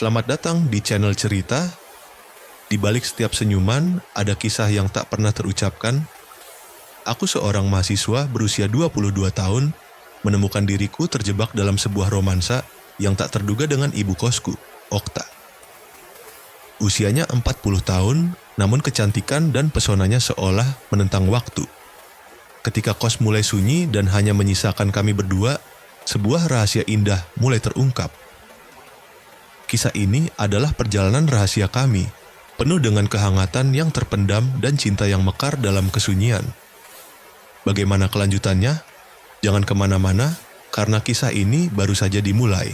Selamat datang di channel cerita. Di balik setiap senyuman, ada kisah yang tak pernah terucapkan. Aku seorang mahasiswa berusia 22 tahun, menemukan diriku terjebak dalam sebuah romansa yang tak terduga dengan ibu kosku, Okta. Usianya 40 tahun, namun kecantikan dan pesonanya seolah menentang waktu. Ketika kos mulai sunyi dan hanya menyisakan kami berdua, sebuah rahasia indah mulai terungkap. Kisah ini adalah perjalanan rahasia kami, penuh dengan kehangatan yang terpendam dan cinta yang mekar dalam kesunyian. Bagaimana kelanjutannya? Jangan kemana-mana, karena kisah ini baru saja dimulai.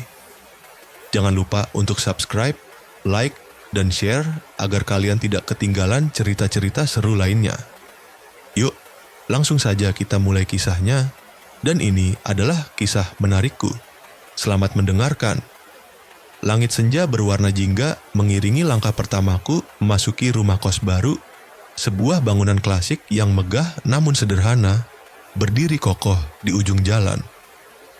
Jangan lupa untuk subscribe, like, dan share agar kalian tidak ketinggalan cerita-cerita seru lainnya. Yuk, langsung saja kita mulai kisahnya, dan ini adalah kisah menarikku. Selamat mendengarkan. Langit senja berwarna jingga mengiringi langkah pertamaku memasuki rumah kos baru, sebuah bangunan klasik yang megah namun sederhana, berdiri kokoh di ujung jalan.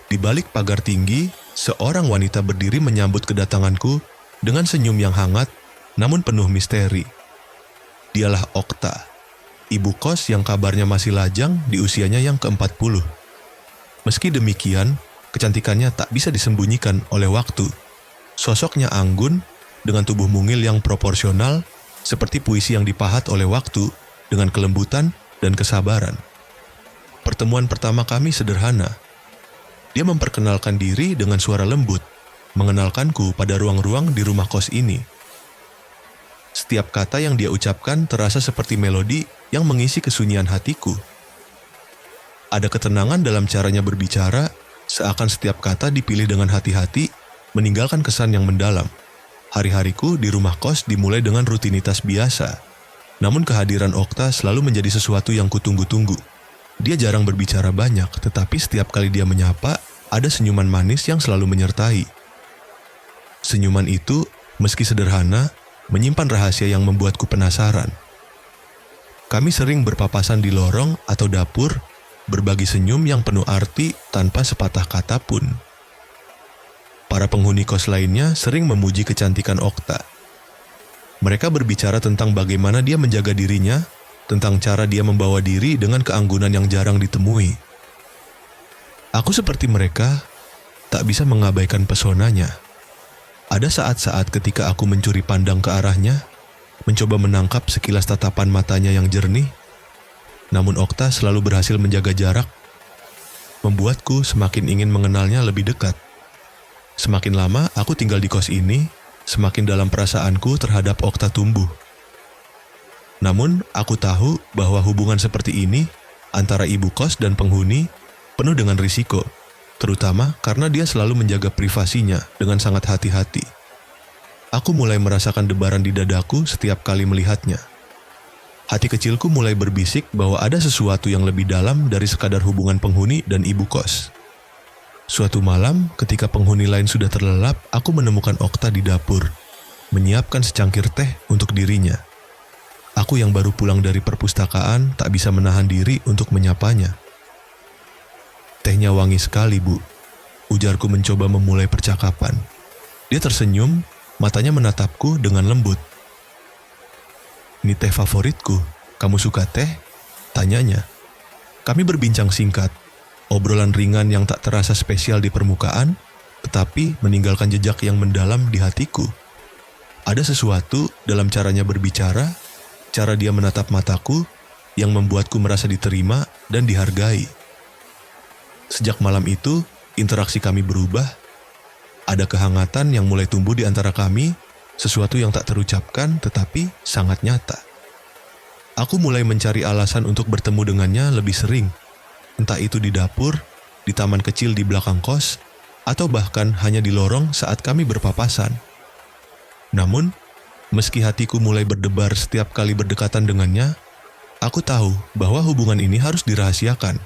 Di balik pagar tinggi, seorang wanita berdiri menyambut kedatanganku dengan senyum yang hangat namun penuh misteri. Dialah Okta, ibu kos yang kabarnya masih lajang di usianya yang ke-40. Meski demikian, kecantikannya tak bisa disembunyikan oleh waktu. Sosoknya anggun, dengan tubuh mungil yang proporsional, seperti puisi yang dipahat oleh waktu, dengan kelembutan dan kesabaran. Pertemuan pertama kami sederhana. Dia memperkenalkan diri dengan suara lembut, mengenalkanku pada ruang-ruang di rumah kos ini. Setiap kata yang dia ucapkan terasa seperti melodi yang mengisi kesunyian hatiku. Ada ketenangan dalam caranya berbicara, seakan setiap kata dipilih dengan hati-hati, meninggalkan kesan yang mendalam. Hari-hariku di rumah kos dimulai dengan rutinitas biasa. Namun kehadiran Okta selalu menjadi sesuatu yang kutunggu-tunggu. Dia jarang berbicara banyak, tetapi setiap kali dia menyapa, ada senyuman manis yang selalu menyertai. Senyuman itu, meski sederhana, menyimpan rahasia yang membuatku penasaran. Kami sering berpapasan di lorong atau dapur, berbagi senyum yang penuh arti tanpa sepatah kata pun. Para penghuni kos lainnya sering memuji kecantikan Okta. Mereka berbicara tentang bagaimana dia menjaga dirinya, tentang cara dia membawa diri dengan keanggunan yang jarang ditemui. Aku seperti mereka, tak bisa mengabaikan pesonanya. Ada saat-saat ketika aku mencuri pandang ke arahnya, mencoba menangkap sekilas tatapan matanya yang jernih, namun Okta selalu berhasil menjaga jarak, membuatku semakin ingin mengenalnya lebih dekat. Semakin lama aku tinggal di kos ini, semakin dalam perasaanku terhadap Okta tumbuh. Namun, aku tahu bahwa hubungan seperti ini antara ibu kos dan penghuni penuh dengan risiko, terutama karena dia selalu menjaga privasinya dengan sangat hati-hati. Aku mulai merasakan debaran di dadaku setiap kali melihatnya. Hati kecilku mulai berbisik bahwa ada sesuatu yang lebih dalam dari sekadar hubungan penghuni dan ibu kos. Suatu malam, ketika penghuni lain sudah terlelap, aku menemukan Okta di dapur, menyiapkan secangkir teh untuk dirinya. Aku yang baru pulang dari perpustakaan tak bisa menahan diri untuk menyapanya. "Tehnya wangi sekali, Bu," ujarku mencoba memulai percakapan. Dia tersenyum, matanya menatapku dengan lembut. "Ini teh favoritku, kamu suka teh?" tanyanya. Kami berbincang singkat. Obrolan ringan yang tak terasa spesial di permukaan, tetapi meninggalkan jejak yang mendalam di hatiku. Ada sesuatu dalam caranya berbicara, cara dia menatap mataku, yang membuatku merasa diterima dan dihargai. Sejak malam itu, interaksi kami berubah. Ada kehangatan yang mulai tumbuh di antara kami, sesuatu yang tak terucapkan tetapi sangat nyata. Aku mulai mencari alasan untuk bertemu dengannya lebih sering. Entah itu di dapur, di taman kecil di belakang kos, atau bahkan hanya di lorong saat kami berpapasan. Namun, meski hatiku mulai berdebar setiap kali berdekatan dengannya, aku tahu bahwa hubungan ini harus dirahasiakan.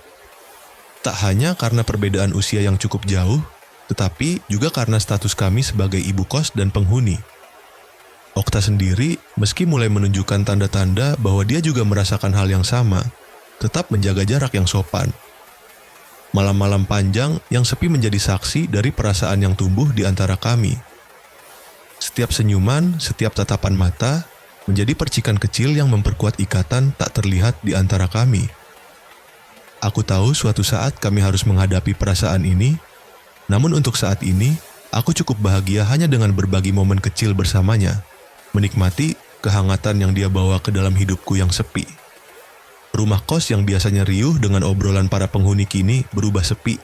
Tak hanya karena perbedaan usia yang cukup jauh, tetapi juga karena status kami sebagai ibu kos dan penghuni. Okta sendiri, meski mulai menunjukkan tanda-tanda bahwa dia juga merasakan hal yang sama, tetap menjaga jarak yang sopan. Malam-malam panjang yang sepi menjadi saksi dari perasaan yang tumbuh di antara kami. Setiap senyuman, setiap tatapan mata, menjadi percikan kecil yang memperkuat ikatan tak terlihat di antara kami. Aku tahu suatu saat kami harus menghadapi perasaan ini, namun untuk saat ini, aku cukup bahagia hanya dengan berbagi momen kecil bersamanya, menikmati kehangatan yang dia bawa ke dalam hidupku yang sepi. Rumah kos yang biasanya riuh dengan obrolan para penghuni kini berubah sepi.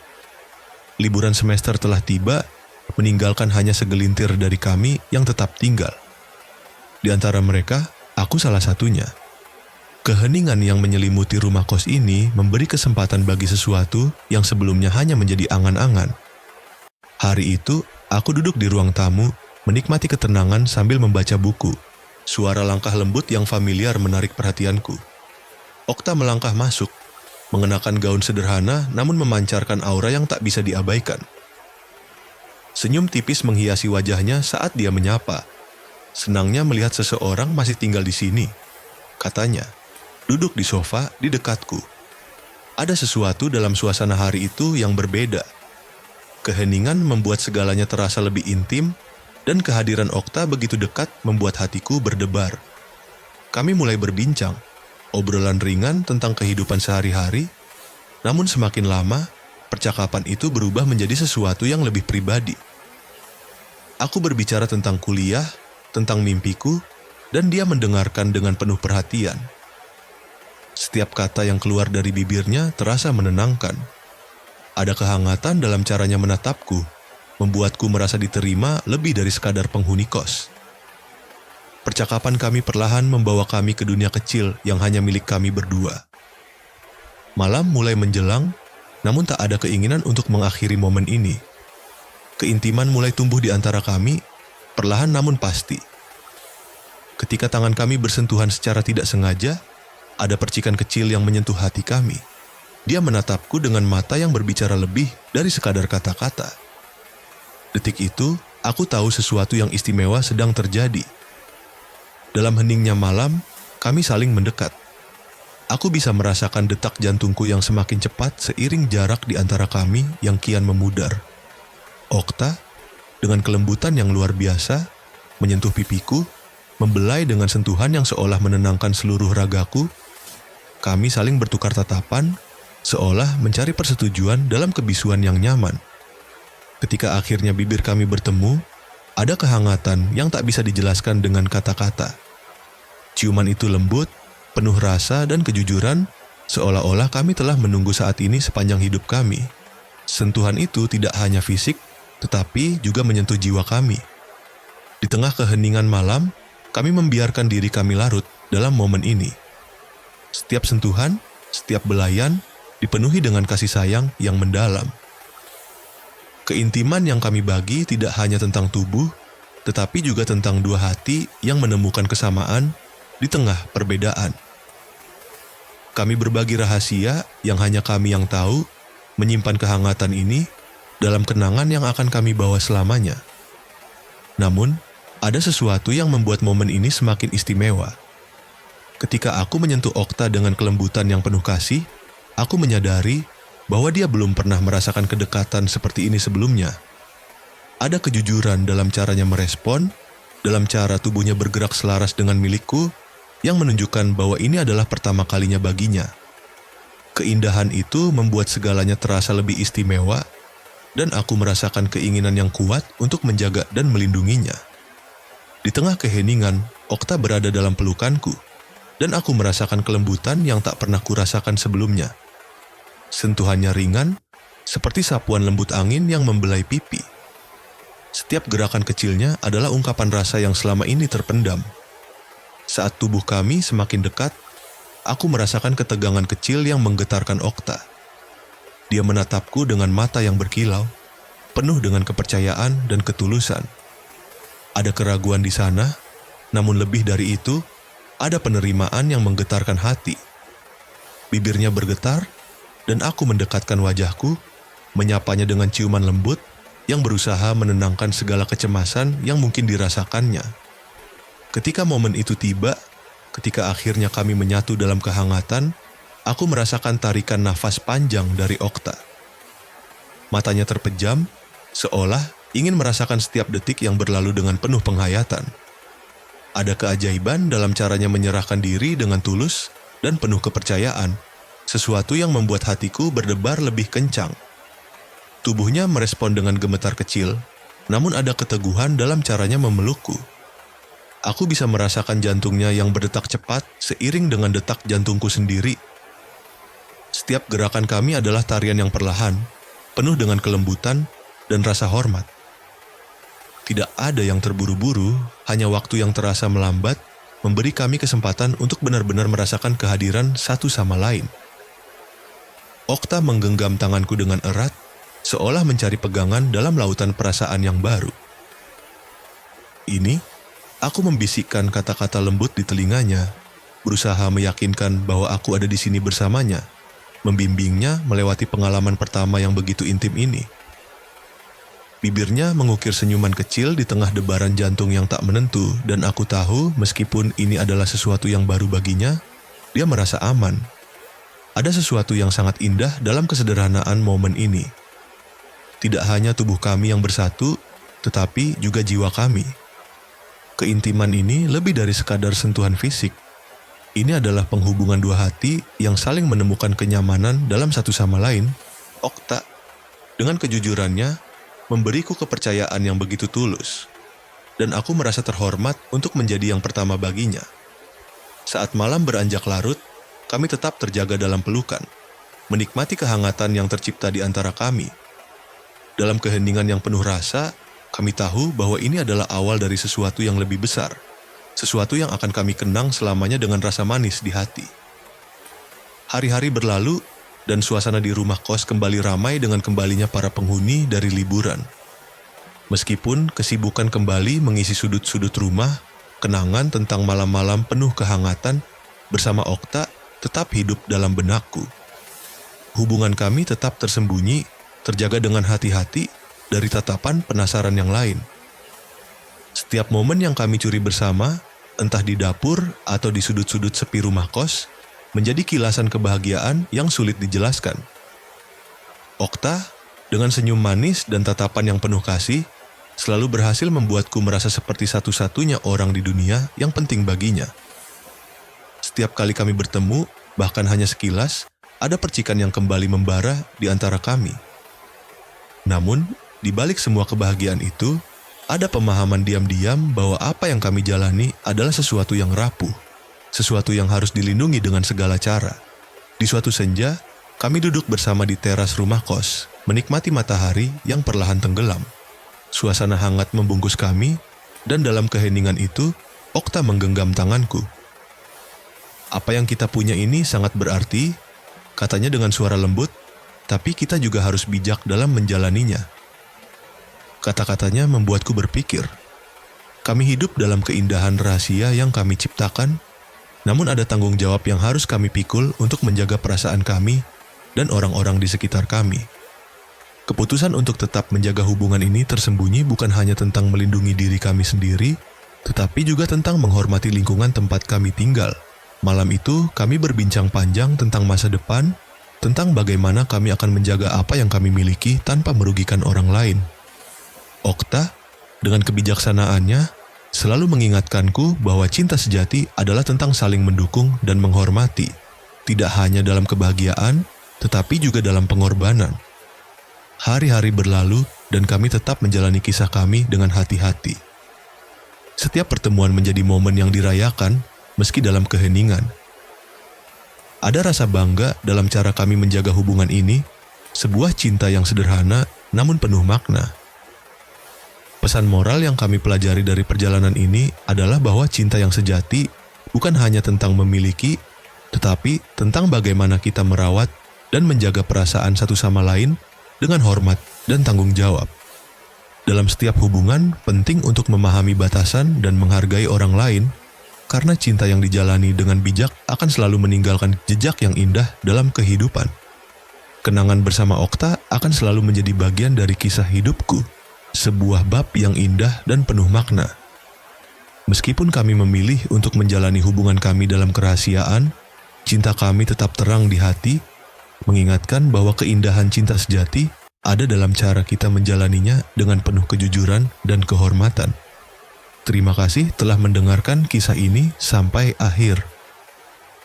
Liburan semester telah tiba, meninggalkan hanya segelintir dari kami yang tetap tinggal. Di antara mereka, aku salah satunya. Keheningan yang menyelimuti rumah kos ini memberi kesempatan bagi sesuatu yang sebelumnya hanya menjadi angan-angan. Hari itu, aku duduk di ruang tamu, menikmati ketenangan sambil membaca buku. Suara langkah lembut yang familiar menarik perhatianku. Okta melangkah masuk, mengenakan gaun sederhana namun memancarkan aura yang tak bisa diabaikan. Senyum tipis menghiasi wajahnya saat dia menyapa. Senangnya melihat seseorang masih tinggal di sini, katanya, duduk di sofa di dekatku. Ada sesuatu dalam suasana hari itu yang berbeda. Keheningan membuat segalanya terasa lebih intim, dan kehadiran Okta begitu dekat membuat hatiku berdebar. Kami mulai berbincang, obrolan ringan tentang kehidupan sehari-hari, namun semakin lama, percakapan itu berubah menjadi sesuatu yang lebih pribadi. Aku berbicara tentang kuliah, tentang mimpiku, dan dia mendengarkan dengan penuh perhatian. Setiap kata yang keluar dari bibirnya terasa menenangkan. Ada kehangatan dalam caranya menatapku, membuatku merasa diterima lebih dari sekadar penghuni kos. Percakapan kami perlahan membawa kami ke dunia kecil yang hanya milik kami berdua. Malam mulai menjelang, namun tak ada keinginan untuk mengakhiri momen ini. Keintiman mulai tumbuh di antara kami, perlahan namun pasti. Ketika tangan kami bersentuhan secara tidak sengaja, ada percikan kecil yang menyentuh hati kami. Dia menatapku dengan mata yang berbicara lebih dari sekadar kata-kata. Detik itu, aku tahu sesuatu yang istimewa sedang terjadi. Dalam heningnya malam, kami saling mendekat. Aku bisa merasakan detak jantungku yang semakin cepat seiring jarak di antara kami yang kian memudar. Okta, dengan kelembutan yang luar biasa, menyentuh pipiku, membelai dengan sentuhan yang seolah menenangkan seluruh ragaku. Kami saling bertukar tatapan, seolah mencari persetujuan dalam kebisuan yang nyaman. Ketika akhirnya bibir kami bertemu, ada kehangatan yang tak bisa dijelaskan dengan kata-kata. Ciuman itu lembut, penuh rasa dan kejujuran, seolah-olah kami telah menunggu saat ini sepanjang hidup kami. Sentuhan itu tidak hanya fisik, tetapi juga menyentuh jiwa kami. Di tengah keheningan malam, kami membiarkan diri kami larut dalam momen ini. Setiap sentuhan, setiap belayan, dipenuhi dengan kasih sayang yang mendalam. Keintiman yang kami bagi tidak hanya tentang tubuh, tetapi juga tentang dua hati yang menemukan kesamaan di tengah perbedaan. Kami berbagi rahasia yang hanya kami yang tahu, menyimpan kehangatan ini dalam kenangan yang akan kami bawa selamanya. Namun, ada sesuatu yang membuat momen ini semakin istimewa. Ketika aku menyentuh Okta dengan kelembutan yang penuh kasih, aku menyadari bahwa dia belum pernah merasakan kedekatan seperti ini sebelumnya. Ada kejujuran dalam caranya merespon, dalam cara tubuhnya bergerak selaras dengan milikku, yang menunjukkan bahwa ini adalah pertama kalinya baginya. Keindahan itu membuat segalanya terasa lebih istimewa, dan aku merasakan keinginan yang kuat untuk menjaga dan melindunginya. Di tengah keheningan, Okta berada dalam pelukanku, dan aku merasakan kelembutan yang tak pernah kurasakan sebelumnya. Sentuhannya ringan, seperti sapuan lembut angin yang membelai pipi. Setiap gerakan kecilnya adalah ungkapan rasa yang selama ini terpendam. Saat tubuh kami semakin dekat, aku merasakan ketegangan kecil yang menggetarkan Okta. Dia menatapku dengan mata yang berkilau, penuh dengan kepercayaan dan ketulusan. Ada keraguan di sana, namun lebih dari itu, ada penerimaan yang menggetarkan hati. Bibirnya bergetar, dan aku mendekatkan wajahku, menyapanya dengan ciuman lembut yang berusaha menenangkan segala kecemasan yang mungkin dirasakannya. Ketika momen itu tiba, ketika akhirnya kami menyatu dalam kehangatan, aku merasakan tarikan nafas panjang dari Okta. Matanya terpejam, seolah ingin merasakan setiap detik yang berlalu dengan penuh penghayatan. Ada keajaiban dalam caranya menyerahkan diri dengan tulus dan penuh kepercayaan, sesuatu yang membuat hatiku berdebar lebih kencang. Tubuhnya merespon dengan gemetar kecil, namun ada keteguhan dalam caranya memelukku. Aku bisa merasakan jantungnya yang berdetak cepat seiring dengan detak jantungku sendiri. Setiap gerakan kami adalah tarian yang perlahan, penuh dengan kelembutan dan rasa hormat. Tidak ada yang terburu-buru, hanya waktu yang terasa melambat memberi kami kesempatan untuk benar-benar merasakan kehadiran satu sama lain. Okta menggenggam tanganku dengan erat, seolah mencari pegangan dalam lautan perasaan yang baru. Ini, aku membisikkan kata-kata lembut di telinganya, berusaha meyakinkan bahwa aku ada di sini bersamanya, membimbingnya melewati pengalaman pertama yang begitu intim ini. Bibirnya mengukir senyuman kecil di tengah debaran jantung yang tak menentu, dan aku tahu meskipun ini adalah sesuatu yang baru baginya, dia merasa aman. Ada sesuatu yang sangat indah dalam kesederhanaan momen ini. Tidak hanya tubuh kami yang bersatu, tetapi juga jiwa kami. Keintiman ini lebih dari sekadar sentuhan fisik. Ini adalah penghubungan dua hati yang saling menemukan kenyamanan dalam satu sama lain. Okta, dengan kejujurannya, memberiku kepercayaan yang begitu tulus, dan aku merasa terhormat untuk menjadi yang pertama baginya. Saat malam beranjak larut, kami tetap terjaga dalam pelukan, menikmati kehangatan yang tercipta di antara kami. Dalam keheningan yang penuh rasa, kami tahu bahwa ini adalah awal dari sesuatu yang lebih besar, sesuatu yang akan kami kenang selamanya dengan rasa manis di hati. Hari-hari berlalu, dan suasana di rumah kos kembali ramai dengan kembalinya para penghuni dari liburan. Meskipun kesibukan kembali mengisi sudut-sudut rumah, kenangan tentang malam-malam penuh kehangatan bersama Okta tetap hidup dalam benakku. Hubungan kami tetap tersembunyi, terjaga dengan hati-hati dari tatapan penasaran yang lain. Setiap momen yang kami curi bersama, entah di dapur atau di sudut-sudut sepi rumah kos, menjadi kilasan kebahagiaan yang sulit dijelaskan. Okta, dengan senyum manis dan tatapan yang penuh kasih, selalu berhasil membuatku merasa seperti satu-satunya orang di dunia yang penting baginya. Setiap kali kami bertemu, bahkan hanya sekilas, ada percikan yang kembali membara di antara kami. Namun, di balik semua kebahagiaan itu, ada pemahaman diam-diam bahwa apa yang kami jalani adalah sesuatu yang rapuh. Sesuatu yang harus dilindungi dengan segala cara. Di suatu senja, kami duduk bersama di teras rumah kos, menikmati matahari yang perlahan tenggelam. Suasana hangat membungkus kami, dan dalam keheningan itu, Okta menggenggam tanganku. "Apa yang kita punya ini sangat berarti," katanya dengan suara lembut, "tapi kita juga harus bijak dalam menjalaninya." Kata-katanya membuatku berpikir. Kami hidup dalam keindahan rahasia yang kami ciptakan, namun ada tanggung jawab yang harus kami pikul untuk menjaga perasaan kami dan orang-orang di sekitar kami. Keputusan untuk tetap menjaga hubungan ini tersembunyi bukan hanya tentang melindungi diri kami sendiri, tetapi juga tentang menghormati lingkungan tempat kami tinggal. Malam itu, kami berbincang panjang tentang masa depan, tentang bagaimana kami akan menjaga apa yang kami miliki tanpa merugikan orang lain. Okta, dengan kebijaksanaannya, selalu mengingatkanku bahwa cinta sejati adalah tentang saling mendukung dan menghormati, tidak hanya dalam kebahagiaan, tetapi juga dalam pengorbanan. Hari-hari berlalu dan kami tetap menjalani kisah kami dengan hati-hati. Setiap pertemuan menjadi momen yang dirayakan, meski dalam keheningan. Ada rasa bangga dalam cara kami menjaga hubungan ini, sebuah cinta yang sederhana namun penuh makna. Pesan moral yang kami pelajari dari perjalanan ini adalah bahwa cinta yang sejati bukan hanya tentang memiliki, tetapi tentang bagaimana kita merawat dan menjaga perasaan satu sama lain dengan hormat dan tanggung jawab. Dalam setiap hubungan, penting untuk memahami batasan dan menghargai orang lain, karena cinta yang dijalani dengan bijak akan selalu meninggalkan jejak yang indah dalam kehidupan. Kenangan bersama Okta akan selalu menjadi bagian dari kisah hidupku. Sebuah bab yang indah dan penuh makna. Meskipun kami memilih untuk menjalani hubungan kami dalam kerahasiaan, cinta kami tetap terang di hati, mengingatkan bahwa keindahan cinta sejati ada dalam cara kita menjalaninya dengan penuh kejujuran dan kehormatan. Terima kasih telah mendengarkan kisah ini sampai akhir.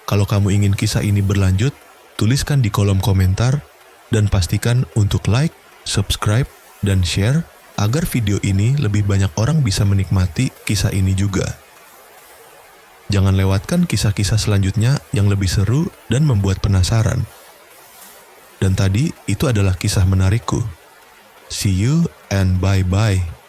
Kalau kamu ingin kisah ini berlanjut, tuliskan di kolom komentar dan pastikan untuk like, subscribe, dan share agar video ini lebih banyak orang bisa menikmati kisah ini juga. Jangan lewatkan kisah-kisah selanjutnya yang lebih seru dan membuat penasaran. Dan tadi itu adalah kisah menarikku. See you and bye-bye.